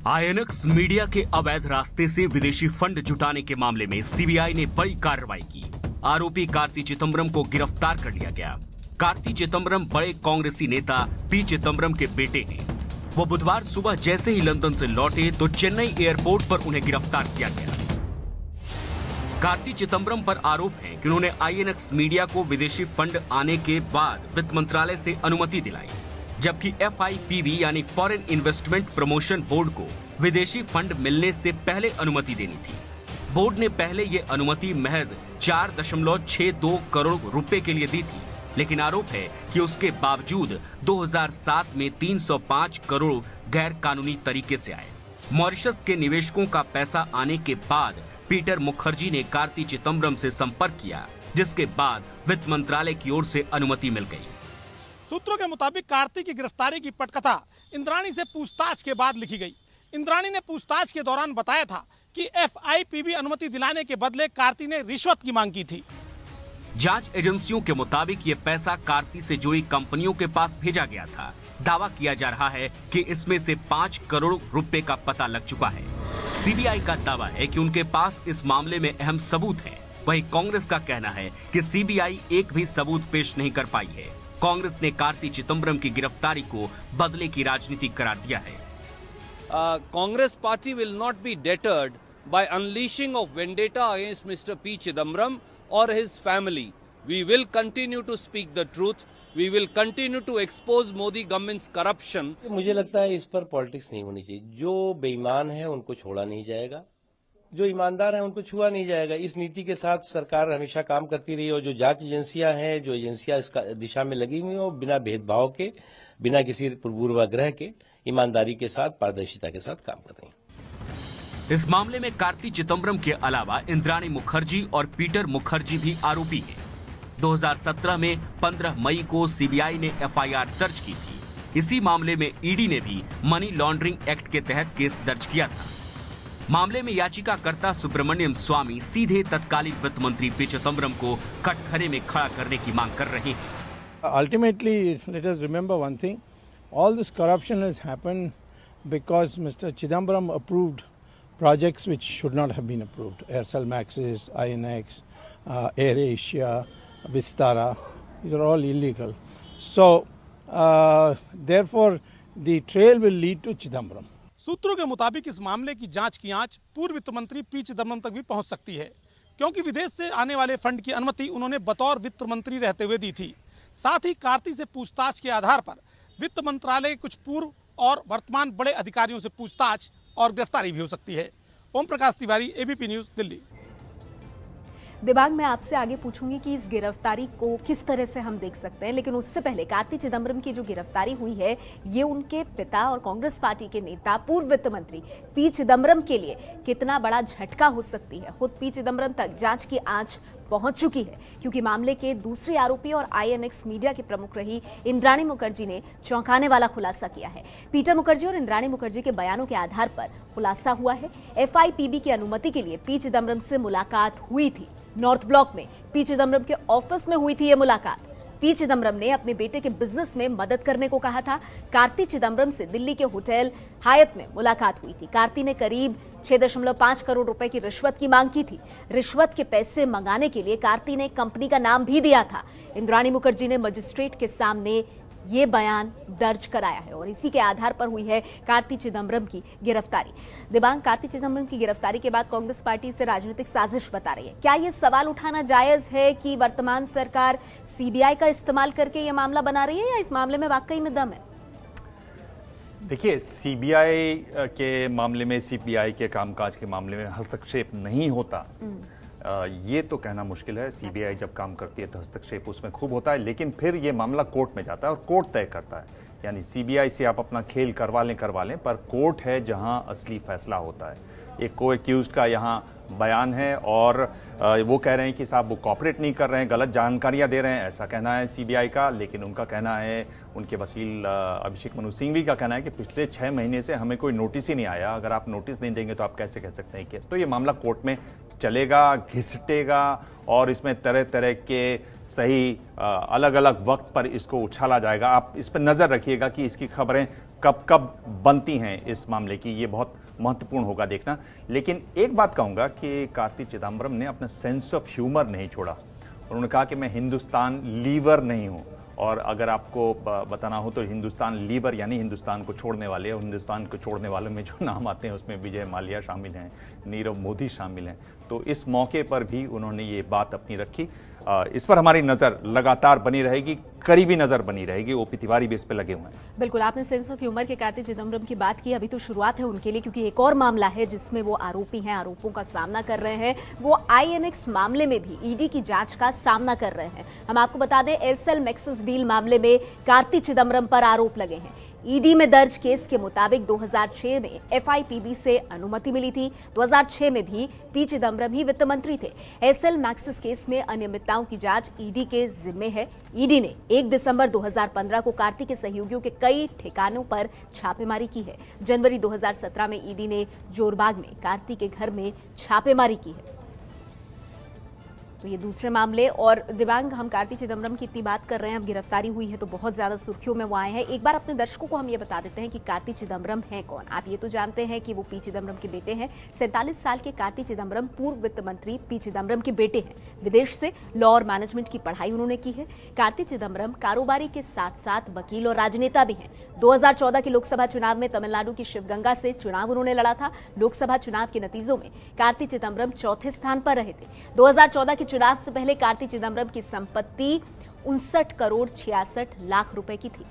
INX media के अवैध रास्ते से विदेशी फंड जुटाने के मामले में सीबीआई ने बड़ी कार्रवाई की। आरोपी कार्ति चिदंबरम को गिरफ्तार कर लिया गया। कार्ति चिदंबरम बड़े कांग्रेसी नेता पी चिदंबरम के बेटे हैं। वो बुधवार सुबह जैसे ही लंदन से लौटे तो चेन्नई एयरपोर्ट पर उन्हें गिरफ्तार किया गया। कार्ति चिदंबरम पर आरोप है कि उन्होंने आईएनएक्स मीडिया को विदेशी फंड आने के बाद वित्त मंत्रालय से अनुमति दिलाई, जबकि एफआईपीबी यानी फॉरेन इन्वेस्टमेंट प्रमोशन बोर्ड को विदेशी फंड मिलने से पहले अनुमति देनी थी। बोर्ड ने पहले ये अनुमति महज 4.62 करोड़ रुपए के लिए दी थी, लेकिन आरोप है कि उसके बावजूद 2007 में 305 करोड़ गैर कानूनी तरीके से आए। मॉरिशस के निवेशकों का पैसा आने के बाद पीटर मुखर्जी ने कार्ति चिदंबरम से संपर्क किया, जिसके बाद वित्त मंत्रालय की ओर से अनुमति मिल गई। सूत्रों के मुताबिक कार्ति की गिरफ्तारी की पटकथा इंद्राणी से पूछताछ के बाद लिखी गई। इंद्राणी ने पूछताछ के दौरान बताया था कि एफआईपीबी अनुमति दिलाने के बदले कार्ति ने रिश्वत की मांग की थी। जांच एजेंसियों के मुताबिक ये पैसा कार्ति से जुड़ी कंपनियों के पास भेजा गया था। दावा किया जा रहा है कि इसमें से 5 करोड़ रुपए का पता लग चुका है। सीबीआई का दावा है कि उनके पास इस मामले में अहम सबूत है। वहीं कांग्रेस का कहना है कि सीबीआई एक भी सबूत पेश नहीं कर पाई है। कांग्रेस ने कार्ति चिदंबरम की गिरफ्तारी को बदले की राजनीति करार दिया है। Congress party will not be deterred by unleashing of vendetta against Mr. P. Chidambaram or his family. We will continue to speak the truth. We will continue to expose Modi government's corruption. मुझे लगता है इस पर politics नहीं होनी चाहिए। जो बेईमान है उनको छोड़ा नहीं जाएगा, जो ईमानदार है उनको छुआ नहीं जाएगा। इस नीति के साथ सरकार हमेशा काम करती रही और जो जांच एजेंसियां हैं, जो एजेंसियां इस दिशा में लगी हुई हैं, वो बिना भेदभाव के, बिना किसी पूर्वाग्रह के, ईमानदारी के साथ, पारदर्शिता के साथ काम कर रही हैं। इस मामले में कार्ति चिदंबरम के अलावा इंद्राणी मुखर्जी और पीटर मुखर्जी भी आरोपी हैं। 2017 में 15 मई को सीबीआई ने एफआईआर दर्ज की थी। इसी मामले में ईडी ने भी मनी लॉन्ड्रिंग एक्ट के तहत केस दर्ज किया था। मामले में याचिकाकर्ता सुब्रमण्यम स्वामी सीधे तत्कालीन वित्त मंत्री पी चिदंबरम को कटघरे में खड़ा करने की मांग कर रहे हैं। Ultimately, let us remember one thing: all this corruption has happened because Mr. Chidambaram approved projects which should not have been approved. Aircel Maxis, INX, AirAsia, Vistara, these are all illegal. So, therefore, the trail will lead to Chidambaram. सूत्रों के मुताबिक इस मामले की जांच की आंच पूर्व वित्त मंत्री पी चिदंबरम तक भी पहुंच सकती है, क्योंकि विदेश से आने वाले फंड की अनुमति उन्होंने बतौर वित्त मंत्री रहते हुए दी थी। साथ ही कार्ति से पूछताछ के आधार पर वित्त मंत्रालय के कुछ पूर्व और वर्तमान बड़े अधिकारियों से पूछताछ और गिरफ्तारी भी हो सकती है। Om Prakash Tiwari, ABP news, Delhi. दिबांग, मैं आपसे आगे पूछूंगी कि इस गिरफ्तारी को किस तरह से हम देख सकते हैं, लेकिन उससे पहले कार्ति चिदंबरम की जो गिरफ्तारी हुई है, ये उनके पिता और कांग्रेस पार्टी के नेता पूर्व वित्त मंत्री पी चिदंबरम के लिए कितना बड़ा झटका हो सकती है। खुद पी चिदंबरम तक जांच की आंच पहुंच चुकी है, क्योंकि मामले के दूसरे आरोपी और आईएनएक्स मीडिया के प्रमुख रही इंद्राणी मुखर्जी ने चौंकाने वाला खुलासा किया है। पीटर मुखर्जी और इंद्राणी मुखर्जी के बयानों के आधार पर खुलासा हुआ है, एफआईपीबी की अनुमति के लिए पी चिदंबरम से मुलाकात हुई थी। नॉर्थ ब्लॉक में पी चिदंबरम के ऑफिस में हुई थी ये मुलाकात। पी चिदंबरम ने अपने बेटे के बिजनेस में मदद करने को कहा था। कार्ति चिदंबरम से दिल्ली के होटल हायत में मुलाकात हुई थी। कार्ति ने करीब 6.5 करोड़ रुपए की रिश्वत की मांग की थी। रिश्वत के पैसे मंगाने के लिए कार्ति ने कंपनी का नाम भी दिया था। इंद्राणी मुखर्जी ने मजिस्ट्रेट के सामने ये बयान दर्ज कराया है और इसी के आधार पर हुई है कार्ति चिदंबरम की गिरफ्तारी। दिबांग, कार्ति चिदंबरम की गिरफ्तारी के बाद कांग्रेस पार्टी इसे राजनीतिक साजिश बता रही है। क्या ये सवाल उठाना जायज है कि वर्तमान सरकार सीबीआई का इस्तेमाल करके ये मामला बना रही है, या इस मामले में वाकई में दम है? देखिए, सीबीआई के मामले में, सीबीआई के कामकाज के मामले में हस्तक्षेप नहीं होता, ये तो कहना मुश्किल है। सीबीआई जब काम करती है तो हस्तक्षेप उसमें खूब होता है, लेकिन फिर ये मामला कोर्ट में जाता है और कोर्ट तय करता है। यानी सीबीआई से आप अपना खेल करवा लें, पर कोर्ट है जहां असली फैसला होता है। एक को एक्यूज्ड का यहाँ बयान है और वो कह रहे हैं कि साहब वो कॉपरेट नहीं कर रहे हैं, गलत जानकारियां दे रहे हैं, ऐसा कहना है सीबीआई का। लेकिन उनका कहना है, उनके वकील अभिषेक मनु सिंघवी का कहना है कि पिछले 6 महीने से हमें कोई नोटिस ही नहीं आया। अगर आप नोटिस नहीं देंगे तो आप कैसे कह सकते हैं कि तो ये मामला कोर्ट में चलेगा, घिसटेगा और इसमें तरह तरह के सही अलग अलग वक्त पर इसको उछाला जाएगा। आप इस पर नजर रखिएगा कि इसकी खबरें कब कब बनती हैं इस मामले की, ये बहुत महत्वपूर्ण होगा देखना। लेकिन एक बात कहूंगा कि कार्ति चिदम्बरम ने अपना सेंस ऑफ ह्यूमर नहीं छोड़ा। उन्होंने कहा कि मैं हिंदुस्तान लीवर नहीं हूं, और अगर आपको बताना हो तो हिंदुस्तान लीवर यानी हिंदुस्तान को छोड़ने वाले, और हिंदुस्तान को छोड़ने वालों में जो नाम आते हैं उसमें विजय माल्या शामिल हैं, नीरव मोदी शामिल हैं। तो इस मौके पर भी उन्होंने ये बात अपनी रखी। इस पर हमारी नजर लगातार बनी रहेगी, करीबी नजर बनी रहेगी। ओपी तिवारी भी इस पे लगे हुए हैं। बिल्कुल, आपने सेंस ऑफ ह्यूमर के कार्ति चिदम्बरम की बात की। अभी तो शुरुआत है उनके लिए, क्योंकि एक और मामला है जिसमें वो आरोपी हैं, आरोपों का सामना कर रहे हैं। वो आईएनएक्स मामले में भी ईडी की जांच का सामना कर रहे हैं। हम आपको बता दें, एयरसेल मैक्सिस डील मामले में कार्ति चिदम्बरम पर आरोप लगे हैं। ईडी में दर्ज केस के मुताबिक 2006 में एफआईपीबी से अनुमति मिली थी। 2006 में भी पी चिदम्बरम ही वित्त मंत्री थे। एयरसेल मैक्सिस केस में अनियमितताओं की जांच ईडी के जिम्मे है। ईडी ने 1 दिसंबर 2015 को कार्ति के सहयोगियों के कई ठिकानों पर छापेमारी की है। जनवरी 2017 में ईडी ने जोरबाग में कार्ति के घर में छापेमारी की है। तो ये दूसरे मामले। और दिव्यांग, हम कार्ति चिदम्बरम की इतनी बात कर रहे हैं, अब गिरफ्तारी हुई है तो बहुत ज्यादा सुर्खियों में वो आए हैं। एक बार अपने दर्शकों को हम ये बता देते हैं कि कार्ति चिदम्बरम हैं कौन। आप ये तो जानते हैं कि वो पी चिदम्बरम के बेटे हैं। 47 साल के कार्ति चिदम्बरम पूर्व वित्त मंत्री पी चिदम्बरम के बेटे हैं। विदेश से लॉ और मैनेजमेंट की पढ़ाई उन्होंने की है। कार्ति चिदम्बरम कारोबारी के साथ साथ वकील और राजनेता भी हैं। 2014 के लोकसभा चुनाव में तमिलनाडु की शिवगंगा से चुनाव उन्होंने लड़ा था। लोकसभा चुनाव के नतीजों में कार्ति चिदम्बरम चौथे स्थान पर रहे थे। 2014 के चुनाव से पहले कार्ति चिदम्बरम की संपत्ति 59 करोड़ 66 लाख रुपए की थी।